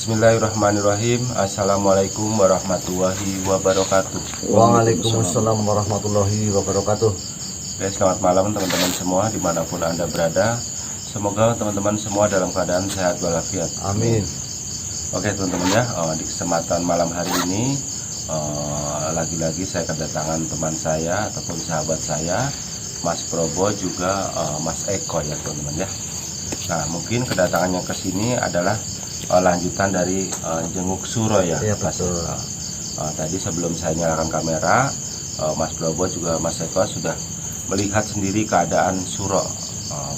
Bismillahirrahmanirrahim. Assalamualaikum warahmatullahi wabarakatuh. Waalaikumsalam warahmatullahi wabarakatuh. Selamat malam teman-teman semua dimanapun Anda berada. Semoga teman-teman semua dalam keadaan sehat walafiat. Amin. Oke teman-teman ya, di kesempatan malam hari ini lagi-lagi saya kedatangan teman saya ataupun sahabat saya, Mas Probo juga Mas Eko ya teman-teman ya. Nah mungkin kedatangannya ke sini adalah lanjutan dari jenguk suro ya. Iya betul. Tadi sebelum saya nyalakan kamera, Mas Probo juga Mas Eko sudah melihat sendiri keadaan suro.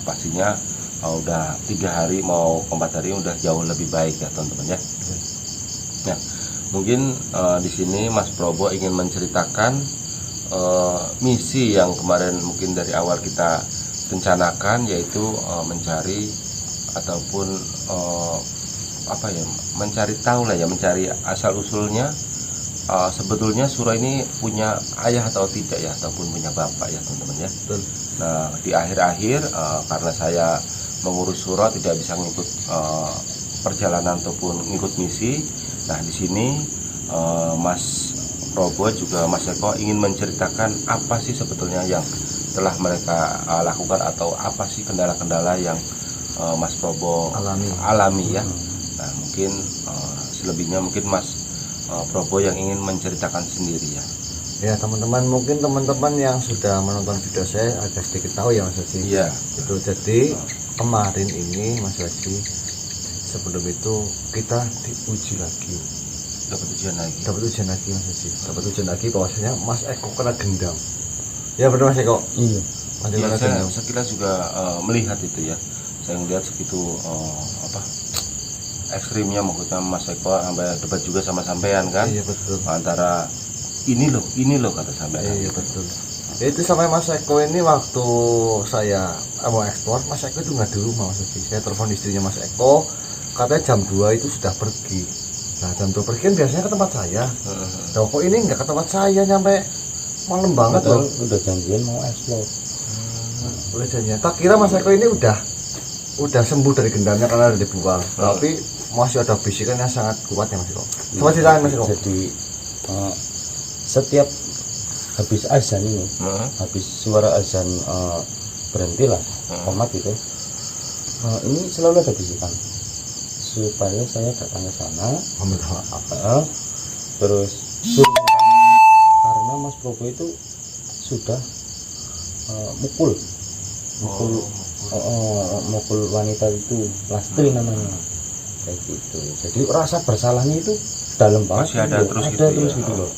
Pastinya udah 3 hari mau 4 hari udah jauh lebih baik ya teman-teman ya. Nah mungkin di sini Mas Probo ingin menceritakan misi yang kemarin mungkin dari awal kita rencanakan, yaitu mencari ataupun mencari tahu lah ya, mencari asal usulnya sebetulnya suro ini punya ayah atau tidak ya, ataupun punya bapak ya teman-teman ya. Betul. Nah di akhir-akhir karena saya mengurus suro tidak bisa ngikut perjalanan ataupun ngikut misi. Nah di sini Mas Probo juga Mas Eko ingin menceritakan apa sih sebetulnya yang telah mereka lakukan, atau apa sih kendala-kendala yang Mas Probo alami ya. Nah mungkin selebihnya mungkin Mas Probo yang ingin menceritakan sendiri ya. Ya teman-teman, mungkin teman-teman yang sudah menonton video saya agak sedikit tahu ya Mas Haji. Iya. Itu jadi kemarin ini Mas Haji, sebelum itu kita diuji lagi. Dapat ujian lagi. Dapat ujian lagi Mas Haji. Dapat ujian lagi bahwasanya Mas Eko kena gendam. Ya benar Mas Eko. Iya. Mas Eko Ya, kena gendam. saya sekilas juga melihat itu ya. Saya melihat segitu ekstrimnya, maksudnya Mas Eko sampai debat juga sama sampean kan. Iya betul. Antara ini loh kata sampean. Iya betul. Itu sampai Mas Eko ini waktu saya mau ekspor, Mas Eko itu nggak di rumah Mas Haji. Saya telepon istrinya Mas Eko, katanya jam 2 itu sudah pergi. Nah jam 2 pergi kan biasanya ke tempat saya. Nah kok ini nggak ke tempat saya, nyampe malam banget loh. Udah janjian mau ekspor. Udah janjian. Tak kira Mas Eko ini udah sembuh dari gendamnya karena udah dibuang. Tapi masih ada bisikan yang sangat kuat ya Mas Eko. Coba ceritain Mas Eko. Jadi setiap habis azan ini, habis suara azan berhentilah komat itu, ini selalu ada bisikan supaya saya datang ke sana, terus karena Mas Probo itu sudah mukul wanita itu, Lastri namanya, kayak gitu. Jadi rasa bersalahnya itu dalam banget. Masih ada terus gitu loh.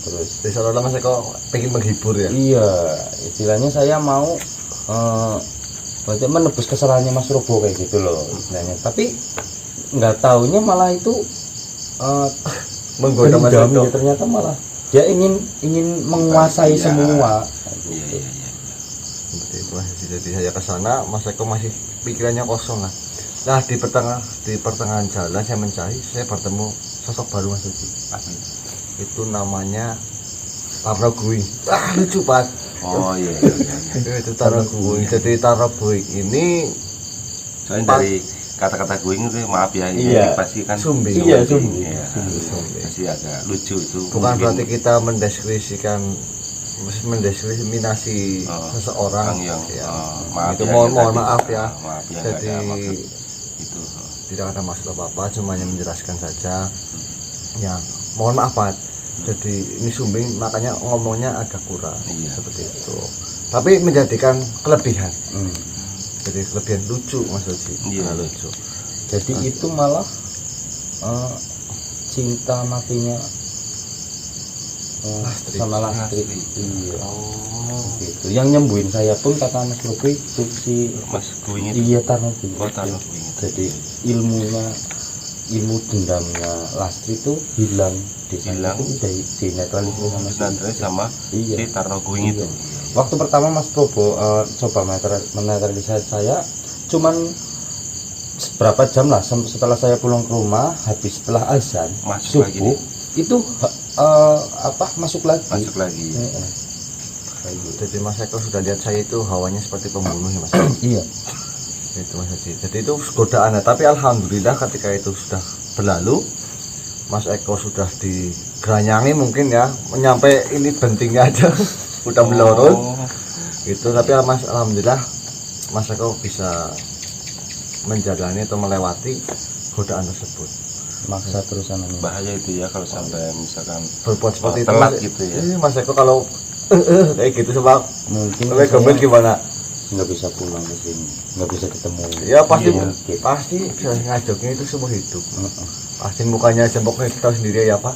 Terus Jadi seolah-olah Mas Eko pengen menghibur ya. iya, istilahnya saya mau berarti menebus kesalahannya Mas Probo kayak gitu loh istilahnya. Tapi nggak taunya malah itu Menggoda Mas dendam, Eko. ya, ternyata malah dia ingin menguasai semua. Iya. Seperti itu Mas Haji. Jadi saya ke sana, Mas Eko masih pikirannya kosong lah. Nah di pertengahan jalan saya mencari, saya bertemu sosok baru Mas Haji. Apa itu? Itu namanya Taro Guing. Lucu Pak. Oh iya. Itu Taro Guing. Jadi Taro Guing ini Soalnya dari kata-kata guing itu, maaf ya, ini Iya. pasti kan Sumbing. Iya, sumbing. Iya. Pasti agak lucu itu. bukan Mungkin berarti kita mendiskriminasi seseorang orang yang ya. maaf Itu ya, mohon tadi. maaf ya. Maaf ya, Jadi nggak ada maksud itu. tidak ada maksud apa-apa, cuma hanya menjelaskan saja. Ya, mohon maaf Pak. Jadi ini sumbing, makanya ngomongnya agak kurang. Iya. Seperti itu. Tapi menjadikan kelebihan. Jadi kelebihan lucu Mas Haji. Iya. Lucu. Jadi itu malah cinta matinya Lastri. sama Lastri. Lastri. Iya. Oh, Gitu. Yang nyembuhin saya pun kata Mas Probo itu si Mas guing itu. iya Tarno Guing. Oh, Tarno Guing itu. Jadi ilmu dendamnya Lastri itu hilang di sana, Hilang. itu udah dinetralisir sama si Nanti sama Iya. si Tarno Guing itu. Waktu pertama Mas Probo coba menetralisasi saya cuman berapa jam lah setelah saya pulang ke rumah, habis setelah azan Masuk lagi subuh dia. itu masuk lagi. Masuk lagi. Jadi Mas Eko sudah lihat saya itu hawanya seperti pembunuh ya Mas. Iya. Itu Mas Haji. Jadi itu godaan, tapi alhamdulillah ketika itu sudah berlalu, Mas Eko sudah digeranyangi mungkin ya, menyampai ini bentingnya aja udah melorot. Gitu, tapi alhamdulillah Mas Eko bisa menjalani atau melewati godaan tersebut. Maksa terus anaknya. Bahaya itu ya kalau sampai misalkan Berbuat seperti itu telat Mas, gitu ya. Mas Eko kalau kayak gitu sebab Mungkin sampai gembel gimana? nggak bisa pulang ke sini, nggak bisa ketemu. Ya pasti Iya. pasti ngajoknya itu seumur hidup. Pasti mukanya jemboknya kita tahu sendiri ya Pak.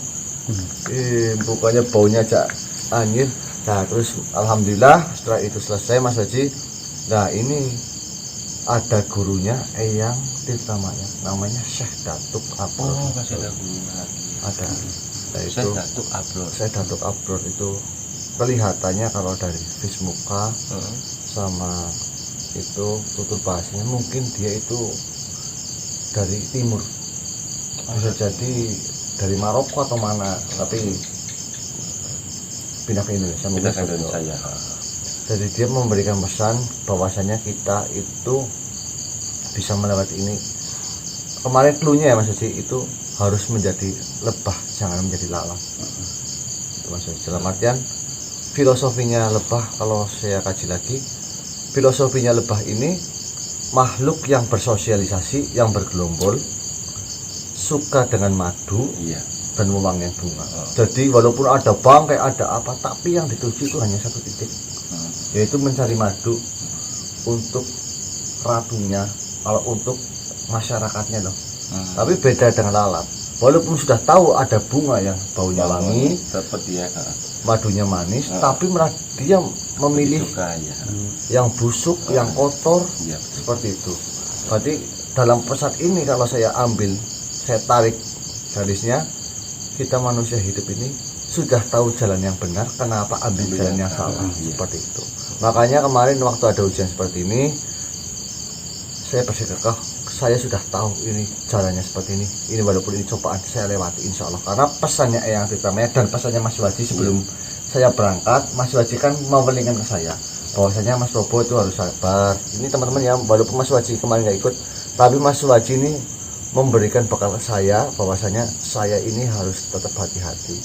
Mukanya baunya aja anjir. Nah terus alhamdulillah setelah itu selesai Mas Haji. Nah ini ada gurunya Eyang namanya Syekh Datuk Abror. Oh, masih ada gurunya lagi. Ada. Nah, itu Saya Datuk Abror. Syekh Datuk Abror itu kelihatannya kalau dari Vismuka sama itu tutur bahasanya mungkin dia itu dari timur, bisa jadi dari Maroko atau mana, tapi pindah ke Indonesia mungkin. Pindah ke Indonesia ya. Jadi dia memberikan pesan bahwasanya kita itu bisa melewati ini. Kemarin cluenya ya Mas Haji, itu harus menjadi lebah, jangan menjadi lalat. Itu Mas Haji. Dalam artian filosofinya lebah, kalau saya kaji lagi, filosofinya lebah ini makhluk yang bersosialisasi, yang bergelombol, suka dengan madu Iya. dan mewangi bunga. Jadi walaupun ada bangkai, ada apa, tapi yang dituju itu hanya satu titik, yaitu mencari madu untuk ratunya, kalau untuk masyarakatnya loh. Tapi beda dengan lalat. Walaupun sudah tahu ada bunga yang baunya wangi, Dapat dia. madunya manis, tapi dia memilih Suka ya. yang busuk, yang kotor, Iya. seperti itu. Berarti dalam pesan ini kalau saya ambil, saya tarik garisnya, kita manusia hidup ini sudah tahu jalan yang benar, kenapa ambil jalan yang salah, seperti itu. Makanya kemarin waktu ada ujian seperti ini, saya bersikeras, saya sudah tahu ini jalannya seperti ini walaupun ini cobaan saya lewati insya Allah, karena pesannya Eyang Tirtamaya dan pesannya Mas Waji sebelum saya berangkat, Mas Waji kan memberikan ke saya bahwasanya Mas Robo itu harus sabar. Ini teman-teman ya, walaupun Mas Waji kemarin nggak ikut, tapi Mas Waji ini memberikan bekal ke saya bahwasanya saya ini harus tetap hati-hati.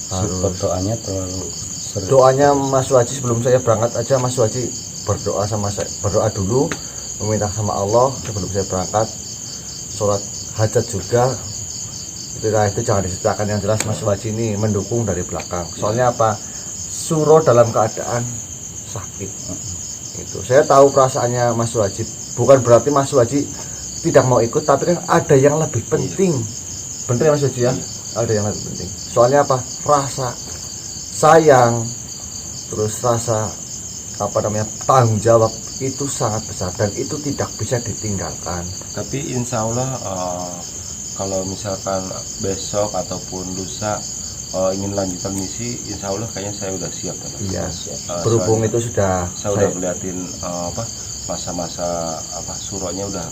Support doanya terlalu Doanya Mas Waji sebelum saya berangkat aja, Mas Waji berdoa sama saya, berdoa dulu meminta sama Allah sebelum saya berangkat, sholat hajat juga. Itu jangan diceritakan, yang jelas Mas Waji ini mendukung dari belakang. Soalnya apa? Suro dalam keadaan sakit. Itu saya tahu perasaannya Mas Waji. Bukan berarti Mas Waji tidak mau ikut, tapi kan ada yang lebih penting. Bener ya Mas Waji ya? Ada yang lebih penting. Soalnya apa? Rasa sayang, terus rasa tanggung jawab itu sangat besar dan itu tidak bisa ditinggalkan. Tapi insya Allah kalau misalkan besok ataupun lusa ingin lanjutan misi, insya Allah kayaknya saya udah siap. Iya, berhubung soalnya itu sudah saya udah ngeliatin masa-masa suronya udah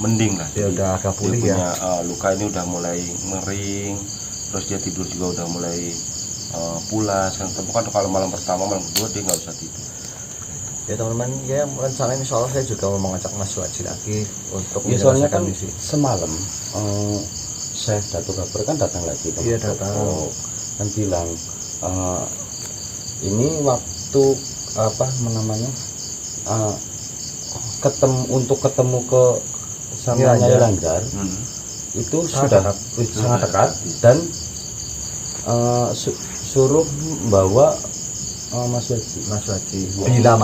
mending lah. Ya, udah agak pulih dia ya. punya luka ini udah mulai ngering, terus dia tidur juga udah mulai pulas. Kan kalau malam pertama, malam kedua dia nggak usah tidur. Ya teman-teman, ya rencana insya Allah saya juga mau mengajak Mas Waji lagi untuk ya, soalnya kan misi. semalam Syekh Datuk Abror kan datang lagi teman. Iya, datang. Kan bilang ini waktu ketemu ke sama Nyai Langgar itu sudah sangat dekat dan suruh bawa Mas Waji Bila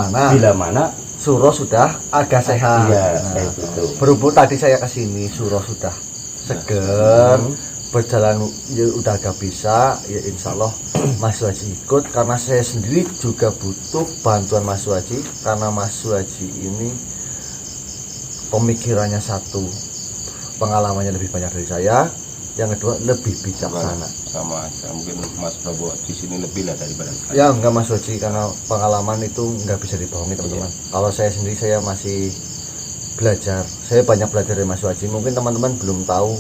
mana Suro sudah agak sehat. Iya, kayak gitu. Berhubung tadi saya kesini, Suro sudah seger, berjalan ya udah agak bisa, ya insya Allah Mas Waji ikut, karena saya sendiri juga butuh bantuan Mas Waji, karena Mas Waji ini pemikirannya satu, pengalamannya lebih banyak dari saya, yang kedua lebih bijaksana. Sama aja, mungkin Mas Prabowo di sini lebih lah daripada saya. Ya enggak Mas Waji, karena pengalaman itu enggak bisa dibohongi teman-teman. Kalau saya sendiri, saya masih belajar, saya banyak belajar dari Mas Waji. Mungkin teman-teman belum tahu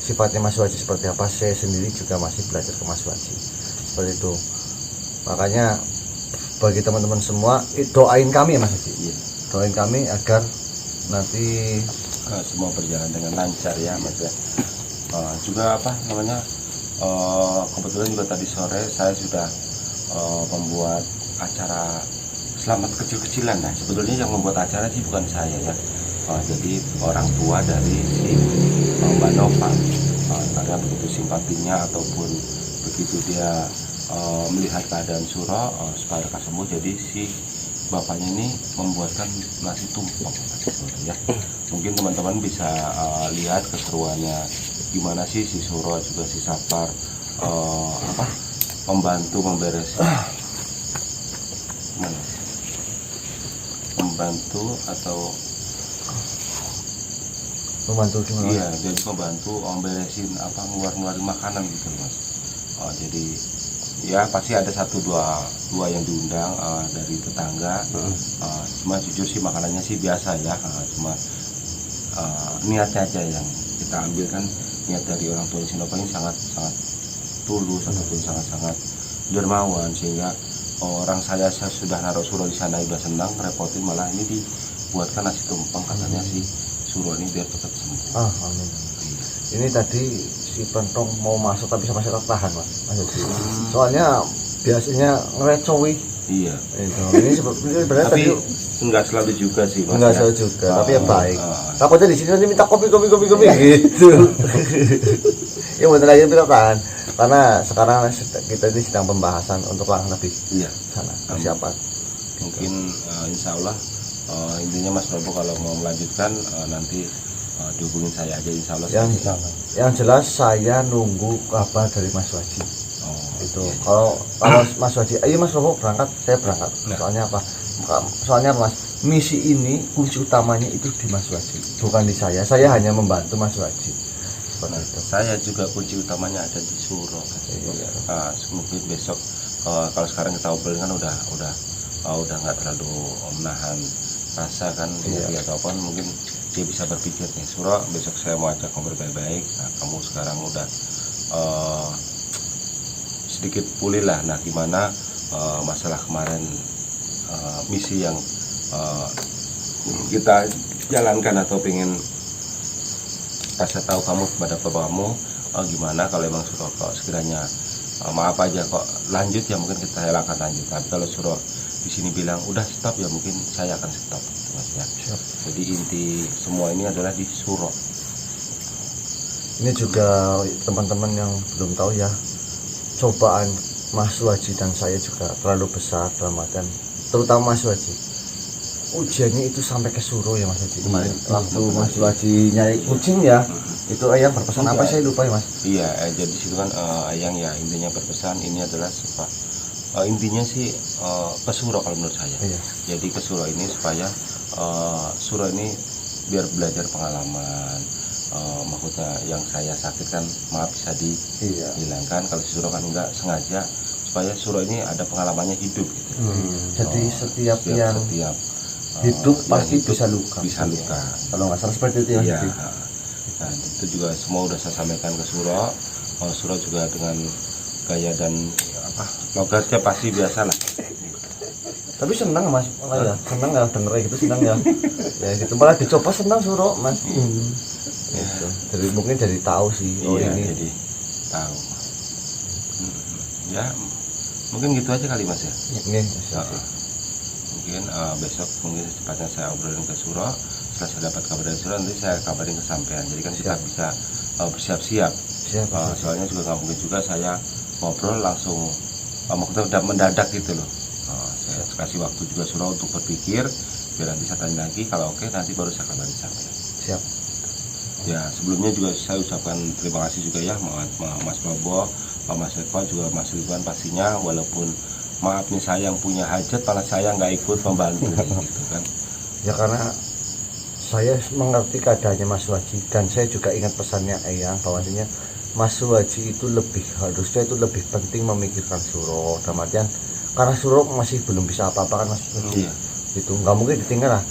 sifatnya Mas Waji seperti apa, saya sendiri juga masih belajar ke Mas Waji seperti itu. Makanya bagi teman-teman semua, doain kami ya Mas Waji, doain kami agar nanti semua berjalan dengan lancar ya Mas ya. Juga apa namanya, kebetulan juga tadi sore saya sudah membuat acara selamat kecil-kecilan. Nah sebetulnya yang membuat acara sih bukan saya ya, jadi orang tua dari si Mbak Nova. Karena begitu simpatinya ataupun begitu dia melihat keadaan Suro supaya lekas sembuh, jadi si bapaknya ini membuatkan nasi tumpeng ya. Mungkin teman-teman bisa lihat keseruannya gimana sih si Suro juga si Sapar membantu membereskan membantu gimana? Iya, jadi membantu memberesin ngeluarin makanan gitu Mas. Jadi ya pasti ada satu dua yang diundang dari tetangga. Cuma jujur sih makanannya sih biasa ya, cuma niatnya aja yang kita ambil kan, niat dari orang tua Sinova ini sangat tulus ataupun sangat dermawan, sehingga orang saya sudah naruh Suro di sana udah senang, repotin malah ini dibuatkan nasi tumpeng katanya si Suro ini biar cepat sembuh. Amin. Ini tadi si Pentong mau masuk tapi sama saya tertahan Mas. Soalnya biasanya ngerecowi. Iya. Ini sebenarnya tapi tadi enggak selalu juga sih Mas. enggak selalu juga, tapi ya baik. Takutnya di sini nanti minta kopi gitu. Ya bener aja kita tahan. Karena sekarang kita ini sedang pembahasan untuk langkah lebih sana persiapan. Mungkin insya Allah intinya Mas Prabu kalau mau melanjutkan nanti dihubungin saya aja, insya Allah. Yang jelas saya nunggu kabar dari Mas Waji. Itu iya. Kalau Mas Waji, ayo Mas Prabu berangkat, saya berangkat. Soalnya apa? Soalnya Mas, misi ini kunci utamanya itu di Mas Waji, bukan di saya. Saya hanya membantu Mas Waji. Saya juga kunci utamanya ada di Suro. Mungkin besok kalau sekarang kita obrolin kan udah nggak terlalu menahan rasa kan, atau apa, mungkin dia bisa berpikir nih, Suro besok saya mau ajak ngobrol baik-baik. Nah kamu sekarang udah sedikit pulih lah. Nah gimana masalah kemarin misi yang kita jalankan atau pengen kasih tahu kamu kepada bapakmu, gimana kalau emang Suro kok sekiranya maaf aja kok lanjut ya, mungkin kita akan lanjut. Tapi kalau Suro di sini bilang udah stop ya, mungkin saya akan stop gitu Mas ya. Jadi inti semua ini adalah di Suro. Ini juga teman-teman yang belum tahu ya, cobaan Mas Waji dan saya juga terlalu besar dalam artian, terutama Mas Waji. Ujiannya itu sampai ke Suro ya Mas Waji. Kemarin waktu Mas Waji nyari kucing ya, itu ayang berpesan apa saya lupa ya Mas. Iya, jadi situ kan ayang ya intinya berpesan ini adalah intinya sih ke Suro kalau menurut saya. Jadi ke Suro ini supaya Suro ini biar belajar pengalaman. Maksudnya yang saya sakit kan maaf bisa dihilangkan. Kalau si Suro kan enggak sengaja, supaya Suro ini ada pengalamannya hidup gitu. Jadi setiap hidup pasti bisa luka. Kalau nggak salah seperti itu ya. Nah itu juga semua udah saya sampaikan ke Suro. Suro juga dengan gaya dan logatnya pasti biasa lah. Tapi senang Mas, malah ya senang ya denger gitu, senang ya. Ya gitu malah dicoba senang Suro Mas. Gitu. Jadi mungkin jadi tahu sih. Ini jadi tahu. Ya mungkin gitu aja kali Mas ya. Mungkin besok mungkin secepatnya saya obrolin ke Suro. Setelah saya dapat kabar dari Suro, nanti saya kabarin ke sampean. Jadi kan kita bisa bersiap-siap. Soalnya juga nggak mungkin juga saya ngobrol langsung udah mendadak gitu loh. Saya kasih waktu juga Suro untuk berpikir, biar nanti saya tanya lagi, kalau oke nanti baru saya kabarin sampean. Siap. Ya sebelumnya juga saya ucapkan terima kasih juga ya Mas Prabowo, Mas Eko juga Mas Ridwan pastinya, walaupun maaf nih saya yang punya hajat malah saya nggak ikut membantu gitu kan. Ya karena saya mengerti keadaannya Mas Waji, dan saya juga ingat pesannya Eyang bahwasanya Mas Waji itu harusnya itu lebih penting memikirkan Suro, dalam artian karena Suro masih belum bisa apa-apa kan Mas Waji. Itu nggak mungkin ditinggal lah.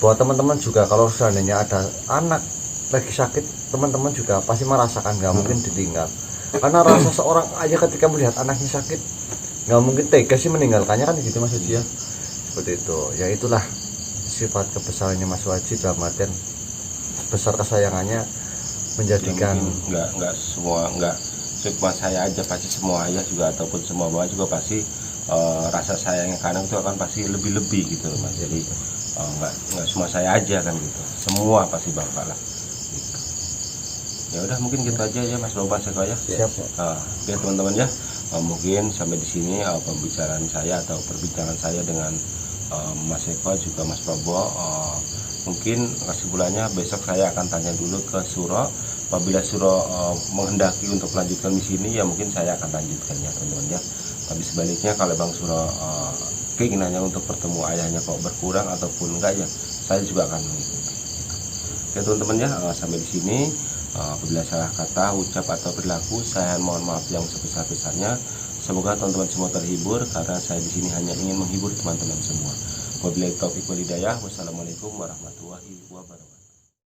Buat teman-teman juga kalau seandainya ada anak lagi sakit, teman-teman juga pasti merasakan, nggak mungkin ditinggal. Karena rasa seorang ayah ketika melihat anaknya sakit, nggak mungkin tega sih meninggalkannya kan gitu Mas Waji ya. Seperti itu. Ya itulah sifat kebesarannya Mas Waji dalam artian besar kesayangannya menjadikan nggak semua, nggak cuma saya aja, pasti semua ayah juga ataupun semua bapak juga pasti rasa sayangnya kadang itu akan pasti lebih-lebih gitu loh Mas. Jadi nggak cuma saya aja kan gitu, semua pasti bapak lah gitu. Ya udah mungkin gitu aja ya Mas Boban Seko ya. siap. Oke teman-teman ya, mungkin sampai di sini pembicaraan saya atau perbincangan saya dengan Mas Eko juga Mas Prabowo. Mungkin kesimpulannya besok saya akan tanya dulu ke Suro. Apabila Suro menghendaki untuk melanjutkan misi ini, ya mungkin saya akan lanjutkan ya teman-teman ya. Tapi sebaliknya kalau Bang Suro keinginannya untuk bertemu ayahnya kok berkurang ataupun enggak, ya saya juga akan mengikuti. Oke teman-teman ya, sampai di sini. Apabila salah kata, ucap atau perilaku, saya mohon maaf yang sebesar-besarnya. Semoga teman-teman semua terhibur, karena saya di sini hanya ingin menghibur teman-teman semua. Wabillahi taufiq wal hidayah. Wassalamualaikum warahmatullahi wabarakatuh.